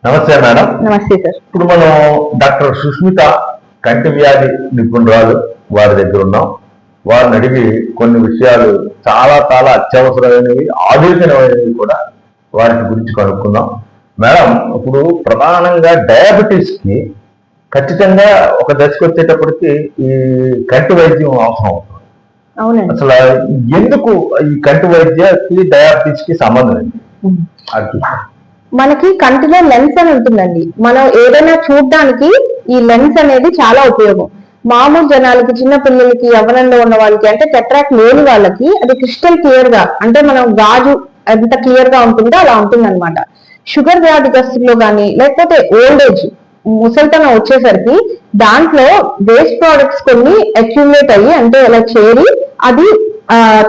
నమస్తే మేడం. నమస్తే సార్. ఇప్పుడు మనం డాక్టర్ సుష్మిత కంటి వ్యాధి నిపుణురాలు వారి దగ్గర ఉన్నాం. వారిని అడిగి కొన్ని విషయాలు చాలా చాలా అత్యవసరమైనవి, ఆధునికమైనవి కూడా వారి గురించి కనుక్కుందాం. మేడం, ఇప్పుడు ప్రధానంగా డయాబెటీస్ కి ఖచ్చితంగా ఒక దశకు వచ్చేటప్పటికి ఈ కంటి వైద్యం అవసరం అవుతుంది. అవునండి. అసలు ఎందుకు ఈ కంటి వైద్యకి డయాబెటీస్ కి సంబంధం ఏంటి? మనకి కంటిలో లెన్స్ అని ఉంటుందండి. మనం ఏదైనా చూడడానికి ఈ లెన్స్ అనేది చాలా ఉపయోగం. మామూలు జనాలకి, చిన్న పిల్లలకి, యవ్వనంలో ఉన్న వాళ్ళకి, అంటే టెట్రాక్ లేని వాళ్ళకి అది క్రిస్టల్ క్లియర్ గా, అంటే మనం గాజు ఎంత క్లియర్ గా ఉంటుందో అలా ఉంటుంది అనమాట. షుగర్ వ్యాధిగ్రస్తుల్లో కానీ, లేకపోతే ఓల్డ్ ఏజ్, ముసలితనం వచ్చేసరికి దాంట్లో వేస్ట్ ప్రోడక్ట్స్ కొన్ని అక్యుములేట్ అయ్యి, అంటే అలా చేరి అది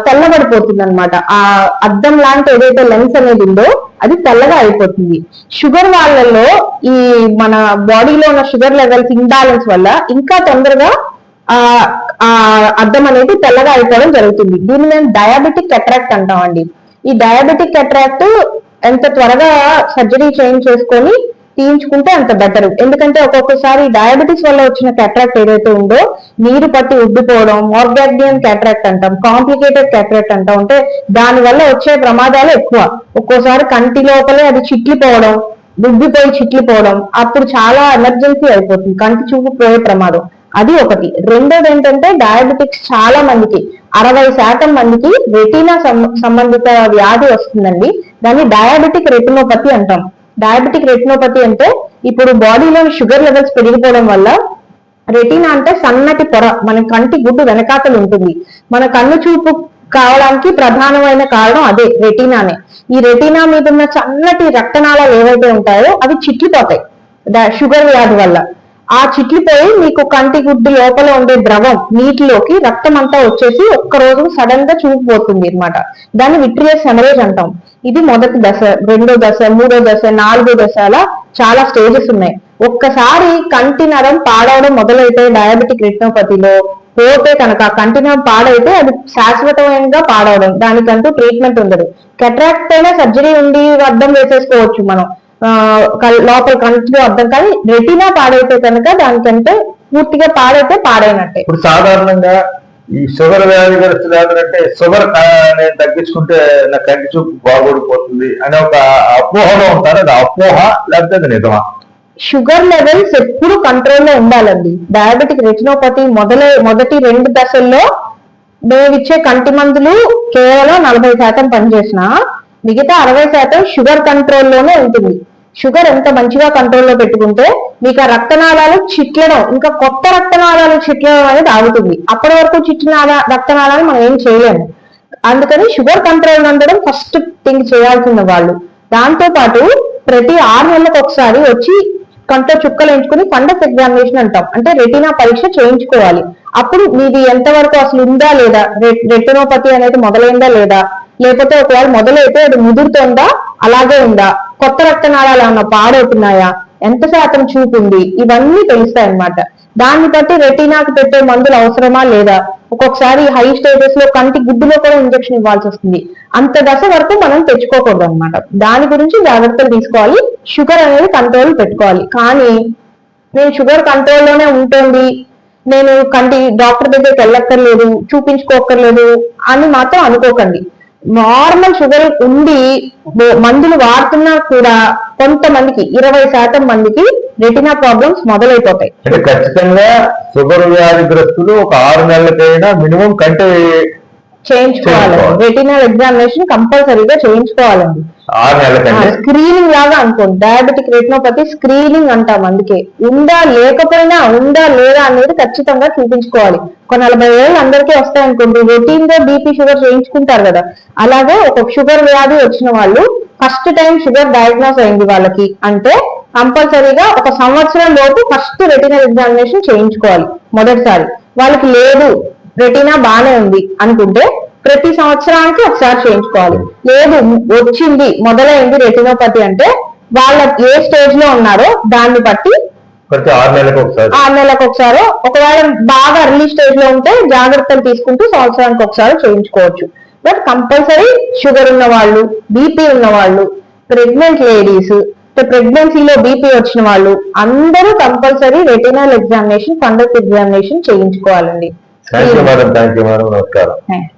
తెల్లబడిపోతుంది అనమాట. ఆ అద్దం లాంటి ఏదైతే లెన్స్ అనేది ఉందో అది తెల్లగా అయిపోతుంది. షుగర్ వాళ్ళల్లో ఈ మన బాడీలో ఉన్న షుగర్ లెవెల్స్ ఇంబ్యాలెన్స్ వల్ల ఇంకా తొందరగా ఆ అద్దం అనేది తెల్లగా అయిపోవడం జరుగుతుంది. దీన్ని మేము డయాబెటిక్ కెట్రాక్ట్ అంటామండి. ఈ డయాబెటిక్ కెట్రాక్ట్ ఎంత త్వరగా సర్జరీ చేంజ్ చేసుకొని తీయించుకుంటే అంత బెటర్. ఎందుకంటే ఒక్కొక్కసారి డయాబెటీస్ వల్ల వచ్చిన క్యాట్రాక్ట్ ఏదైతే ఉందో నీరు పట్టి ఉబ్బిపోవడం, మోర్గాగ్నియన్ క్యాట్రాక్ట్ అంటాం, కాంప్లికేటెడ్ క్యాట్రాక్ట్ అంటాం. అంటే దాని వల్ల వచ్చే ప్రమాదాలు ఎక్కువ. ఒక్కోసారి కంటి లోపలే అది చిట్లిపోవడం, ఉబ్బిపోయి చిట్లిపోవడం, అప్పుడు చాలా ఎమర్జెన్సీ అయిపోతుంది, కంటి చూపు పోయే ప్రమాదం. అది ఒకటి. రెండోది ఏంటంటే డయాబెటిక్స్ చాలా మందికి 60% మందికి రెటీనా సంబంధిత వ్యాధి వస్తుందండి. దాన్ని డయాబెటిక్ రెటినోపతి అంటాం. డయాబెటిక్ రెటినోపతి అంటే ఇప్పుడు బాడీలో షుగర్ లెవెల్స్ పెరిగిపోవడం వల్ల, రెటీనా అంటే సన్నటి పొర మన కంటి గుడ్డు వెనకాతలు ఉంటుంది. మన కన్ను చూపు కావడానికి ప్రధానమైన కారణం అదే రెటీనానే. ఈ రెటీనా మీద ఉన్న సన్నటి రక్తనాళాలు ఏవైతే ఉంటాయో అవి చిట్లిపోతాయి షుగర్ వ్యాధి వల్ల. ఆ చిట్లిపోయి మీకు కంటి గుడ్డు లోపల ఉండే ద్రవం నీటిలోకి రక్తం అంతా వచ్చేసి ఒక్కరోజు సడన్ గా చూపిపోతుంది అనమాట. దాన్ని విట్రియస్ హెమరేజ్ అంటాం. ఇది మొదటి దశ, రెండో దశ, మూడో దశ, నాలుగో దశ, అలా చాలా స్టేజెస్ ఉన్నాయి. ఒక్కసారి కంటి నరం పాడవడం మొదలైతే డయాబెటిక్ రెటినోపతిలో పోతే కనుక, కంటి నరం పాడైతే అది శాశ్వతమైనగా పాడవడం, దానికంటూ ట్రీట్మెంట్ ఉండదు. కెట్రాక్ట్ అయినా సర్జరీ ఉండి అద్దం వేసేసుకోవచ్చు మనం లోపల కంటిలో అర్థం. కానీ రెటీనా పాడైతే కనుక దానికంటే పూర్తిగా పాడైతే పాడైనట్టే. ఇప్పుడు సాధారణంగా ఈ షుగర్ వ్యాధిగ్రస్తులు అంటే షుగర్ నేను తగ్గించుకుంటే నా కంటి చూపు బాగోడిపోతుంది అనే ఒక అపోహలో ఉంటారు. అది అపోహ లేకపోతే అది నిజమా? షుగర్ లెవెల్స్ ఎప్పుడు కంట్రోల్లో ఉండాలండి. డయాబెటిక్ రెటినోపతి మొదటి 2 దశల్లో మేమిచ్చే కంటి మందులు కేవలం 40% పనిచేసినా మిగతా 60% షుగర్ కంట్రోల్లోనే ఉంటుంది. షుగర్ ఎంత మంచిగా కంట్రోల్లో పెట్టుకుంటే మీకు ఆ రక్తనాళాలు చిట్లడం, ఇంకా కొత్త రక్తనాళాలు చిట్లడం అనేది ఆగుతుంది. అప్పటి వరకు చిట్లిన రక్తనాళాలు మనం ఏం చేయలేము. అందుకని షుగర్ కంట్రోల్ ఉండడం ఫస్ట్ థింగ్ చేయాల్సిన వాళ్ళు. దాంతో పాటు ప్రతి 6 నెలలకు ఒకసారి వచ్చి కంట్లో చుక్కలు ఎంచుకుని ఫండస్ ఎగ్జామినేషన్ అంటాం, అంటే రెటీనా పరీక్ష చేయించుకోవాలి. అప్పుడు మీది ఎంతవరకు అసలు ఉందా లేదా, రెటినోపతి అనేది మొదలైందా లేదా, లేకపోతే ఒకవేళ మొదలైతే అది ముదురుతోందా, అలాగే ఉందా, కొత్త రక్తనాళాలు ఏమన్నా పాడవుతున్నాయా, ఎంత శాతం చూపుంది, ఇవన్నీ తెలుస్తాయి అన్నమాట. దాన్ని బట్టి రెటీనాకు పెట్టే మందులు అవసరమా లేదా, ఒక్కొక్కసారి హై స్టేజెస్ లో కంటి గుడ్డులో కూడా ఇంజక్షన్ ఇవ్వాల్సి వస్తుంది. అంత దశ వరకు మనం తెచ్చుకోకూడదు అనమాట. దాని గురించి జాగ్రత్తలు తీసుకోవాలి. షుగర్ అనేది కంట్రోల్ పెట్టుకోవాలి. కానీ నేను షుగర్ కంట్రోల్లోనే ఉంటుంది, నేను కంటి డాక్టర్ దగ్గరికి వెళ్ళక్కర్లేదు, చూపించుకోక్కర్లేదు అని మాత్రం అనుకోకండి. నార్మల్ షుగర్ ఉండి మందులు వాడుతున్నా కూడా కొంతమందికి 20% మందికి రెటినా ప్రాబ్లమ్స్ మొదలైపోతాయి. అంటే ఖచ్చితంగా షుగర్ వ్యాధిగ్రస్తులు ఒక 6 నెలలకైనా మినిమం కంటి చేయించుకోవాలండి. రెటినల్ ఎగ్జామినేషన్ కంపల్సరీగా చేయించుకోవాలండి. 6 నెలలకైనా స్క్రీనింగ్ లాగా అనుకోండి. డయాబెటిక్ రెటినోపతి స్క్రీనింగ్ అంటాం. అందుకే ఉందా లేకపోయినా, ఉందా లేదా అనేది ఖచ్చితంగా చూపించుకోవాలి. ఒక 40 ఏళ్ళు అందరికీ వస్తాయనుకోండి, రొటీన్ గా బీపీ షుగర్ చేయించుకుంటారు కదా, అలాగే ఒక షుగర్ వ్యాధి వచ్చిన వాళ్ళు ఫస్ట్ టైం షుగర్ డయాగ్నోస్ అయింది వాళ్ళకి అంటే కంపల్సరీగా 1 సంవత్సరం లోపు ఫస్ట్ రెటినల్ ఎగ్జామినేషన్ చేయించుకోవాలి మొదటిసారి. వాళ్ళకి లేదు, రెటీనా బాగానే ఉంది అనుకుంటే ప్రతి సంవత్సరానికి ఒకసారి చేయించుకోవాలి. లేదు వచ్చింది, మొదలైంది రెటినోపతి అంటే వాళ్ళ ఏ స్టేజ్ లో ఉన్నారో దాన్ని బట్టి 6 నెలలకు ఒకసారి, ఒకవేళ బాగా ఎర్లీ స్టేజ్ లో ఉంటే జాగ్రత్తలు తీసుకుంటూ సంవత్సరానికి ఒకసారి చేయించుకోవచ్చు. బట్ కంపల్సరీ షుగర్ ఉన్న వాళ్ళు, బీపీ ఉన్న వాళ్ళు, ప్రెగ్నెంట్ లేడీస్, ప్రెగ్నెన్సీలో బీపీ వచ్చిన వాళ్ళు అందరూ compulsory retinal examination, fundus examination చేయించుకోవాలండి. Thank you madam, thank you madam, నమస్కారం. Thank you.